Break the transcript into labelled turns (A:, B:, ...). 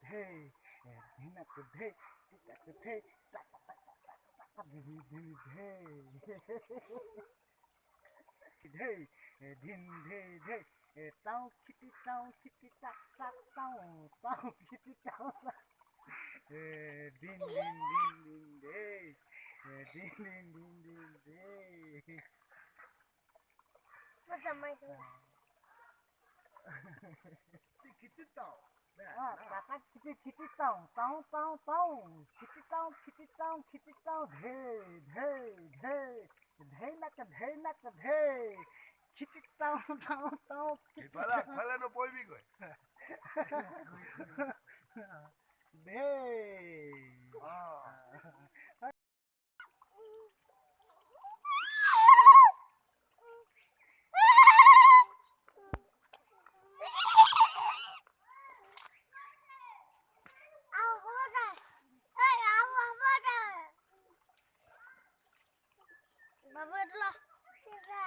A: धे धिनक धे टिकक धे धे धिन धे धे ताऊ खिटी ताक ताक ताऊ ताऊ खिटी ताऊ din din din din day din din din din day
B: Macam itu.
A: kita tahu kakak kita tahu kita tahu dhey nak kita tahu
C: Fala no boy bigo.
A: dhey
B: Baba dulu. Kita.